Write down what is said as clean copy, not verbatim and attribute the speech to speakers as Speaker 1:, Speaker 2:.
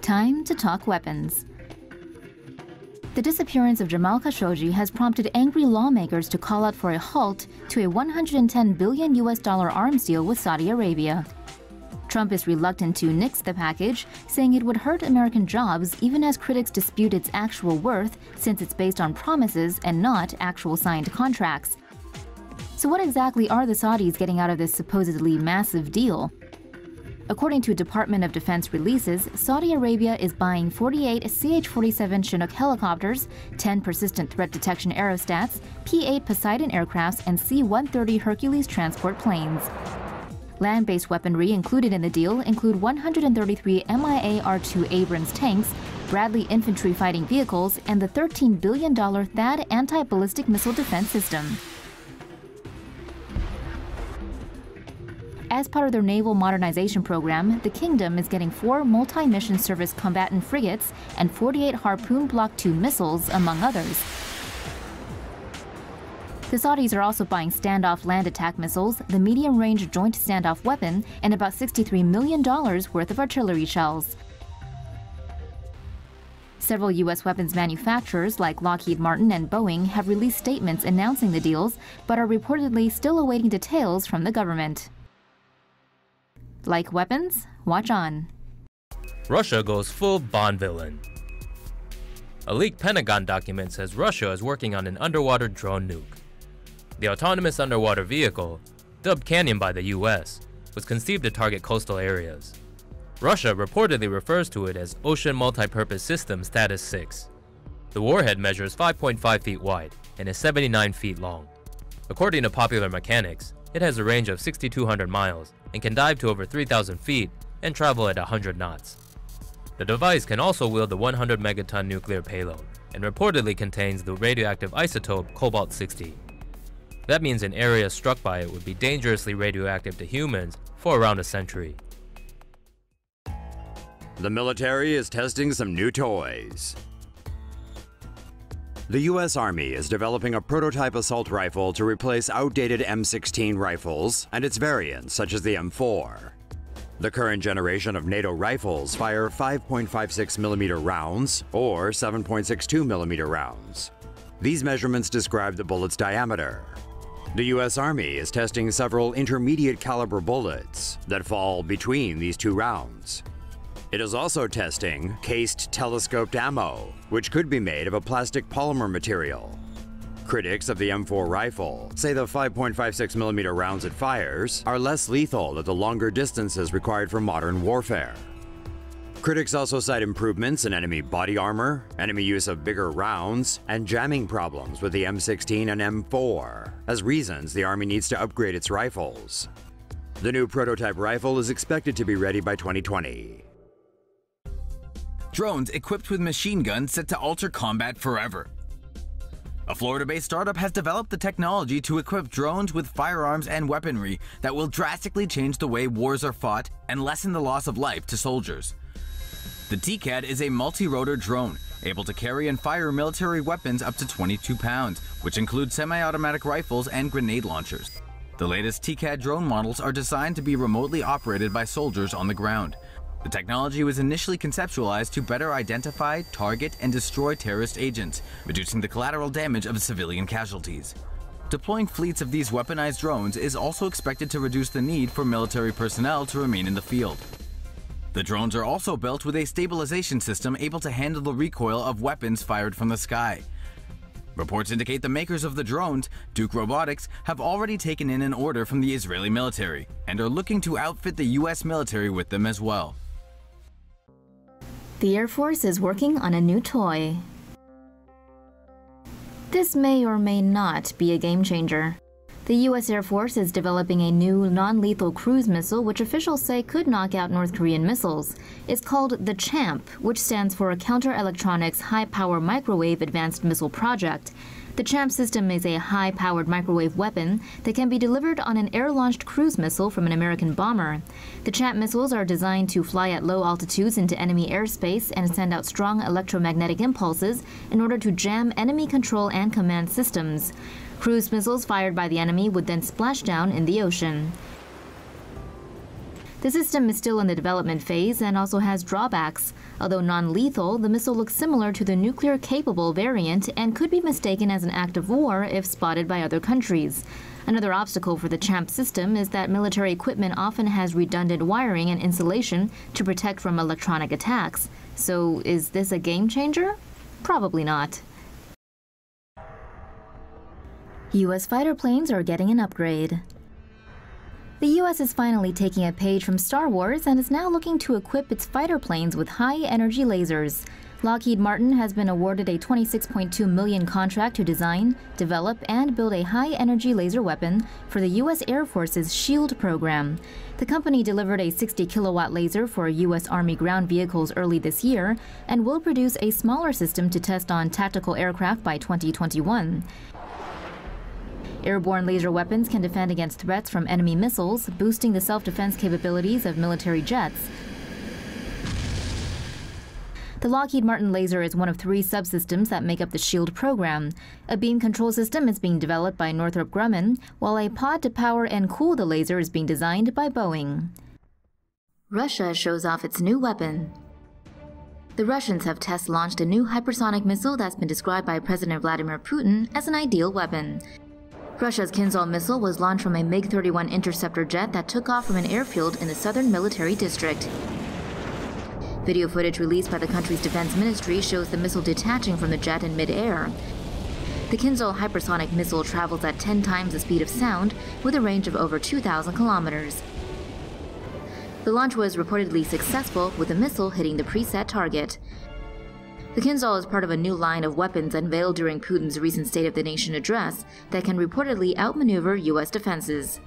Speaker 1: Time to talk weapons. The disappearance of Jamal Khashoggi has prompted angry lawmakers to call out for a halt to a $110 billion arms deal with Saudi Arabia. Trump is reluctant to nix the package, saying it would hurt American jobs even as critics dispute its actual worth since it's based on promises and not actual signed contracts. So what exactly are the Saudis getting out of this supposedly massive deal? According to Department of Defense releases, Saudi Arabia is buying 48 CH-47 Chinook helicopters, 10 persistent threat detection aerostats, P-8 Poseidon aircrafts, and C-130 Hercules transport planes. Land-based weaponry included in the deal include 133 MIA R2 Abrams tanks, Bradley infantry fighting vehicles, and the $13 billion THAAD anti-ballistic missile defense system. As part of their naval modernization program, the kingdom is getting 4 multi-mission service combatant frigates and 48 Harpoon Block II missiles, among others. The Saudis are also buying standoff land attack missiles, the medium-range joint standoff weapon, and about $63 million worth of artillery shells. Several U.S. weapons manufacturers like Lockheed Martin and Boeing have released statements announcing the deals, but are reportedly still awaiting details from the government. Like weapons? Watch on.
Speaker 2: Russia goes full Bond villain. A leaked Pentagon document says Russia is working on an underwater drone nuke. The autonomous underwater vehicle, dubbed Canyon by the US, was conceived to target coastal areas. Russia reportedly refers to it as Ocean Multipurpose System Status 6. The warhead measures 5.5 feet wide and is 79 feet long. According to Popular Mechanics, it has a range of 6,200 miles and can dive to over 3,000 feet and travel at 100 knots. The device can also wield the 100 megaton nuclear payload and reportedly contains the radioactive isotope cobalt-60. That means an area struck by it would be dangerously radioactive to humans for around a century.
Speaker 3: The military is testing some new toys. The U.S. Army is developing a prototype assault rifle to replace outdated M16 rifles and its variants such as the M4. The current generation of NATO rifles fire 5.56mm rounds or 7.62mm rounds. These measurements describe the bullet's diameter. The U.S. Army is testing several intermediate caliber bullets that fall between these two rounds. It is also testing cased telescoped ammo, which could be made of a plastic polymer material. Critics of the M4 rifle say the 5.56mm rounds it fires are less lethal at the longer distances required for modern warfare. Critics also cite improvements in enemy body armor, enemy use of bigger rounds, and jamming problems with the M16 and M4 as reasons the Army needs to upgrade its rifles. The new prototype rifle is expected to be ready by 2020.
Speaker 4: Drones equipped with machine guns set to alter combat forever. A Florida-based startup has developed the technology to equip drones with firearms and weaponry that will drastically change the way wars are fought and lessen the loss of life to soldiers. The TCAD is a multi-rotor drone, able to carry and fire military weapons up to 22 pounds, which include semi-automatic rifles and grenade launchers. The latest TCAD drone models are designed to be remotely operated by soldiers on the ground. The technology was initially conceptualized to better identify, target, and destroy terrorist agents, reducing the collateral damage of civilian casualties. Deploying fleets of these weaponized drones is also expected to reduce the need for military personnel to remain in the field. The drones are also built with a stabilization system able to handle the recoil of weapons fired from the sky. Reports indicate the makers of the drones, Duke Robotics, have already taken in an order from the Israeli military and are looking to outfit the US military with them as well.
Speaker 1: The Air Force is working on a new toy. This may or may not be a game changer. The U.S. Air Force is developing a new non-lethal cruise missile which officials say could knock out North Korean missiles. It's called the CHAMP, which stands for Counter-Electronics High-Power Microwave Advanced Missile Project. The CHAMP system is a high-powered microwave weapon that can be delivered on an air-launched cruise missile from an American bomber. The CHAMP missiles are designed to fly at low altitudes into enemy airspace and send out strong electromagnetic impulses in order to jam enemy control and command systems. Cruise missiles fired by the enemy would then splash down in the ocean. The system is still in the development phase and also has drawbacks. Although non-lethal, the missile looks similar to the nuclear-capable variant and could be mistaken as an act of war if spotted by other countries. Another obstacle for the CHAMP system is that military equipment often has redundant wiring and insulation to protect from electronic attacks. So is this a game changer? Probably not. U.S. fighter planes are getting an upgrade. The U.S. is finally taking a page from Star Wars and is now looking to equip its fighter planes with high-energy lasers. Lockheed Martin has been awarded a $26.2 million contract to design, develop, and build a high-energy laser weapon for the U.S. Air Force's SHIELD program. The company delivered a 60-kilowatt laser for U.S. Army ground vehicles early this year and will produce a smaller system to test on tactical aircraft by 2021. Airborne laser weapons can defend against threats from enemy missiles, boosting the self-defense capabilities of military jets. The Lockheed Martin laser is one of 3 subsystems that make up the SHIELD program. A beam control system is being developed by Northrop Grumman, while a pod to power and cool the laser is being designed by Boeing. Russia shows off its new weapon. The Russians have test-launched a new hypersonic missile that's been described by President Vladimir Putin as an ideal weapon. Russia's Kinzhal missile was launched from a MiG-31 interceptor jet that took off from an airfield in the southern military district. Video footage released by the country's defense ministry shows the missile detaching from the jet in mid-air. The Kinzhal hypersonic missile travels at 10 times the speed of sound with a range of over 2,000 kilometers. The launch was reportedly successful, with the missile hitting the preset target. The Kinzhal is part of a new line of weapons unveiled during Putin's recent State of the Nation address that can reportedly outmaneuver U.S. defenses.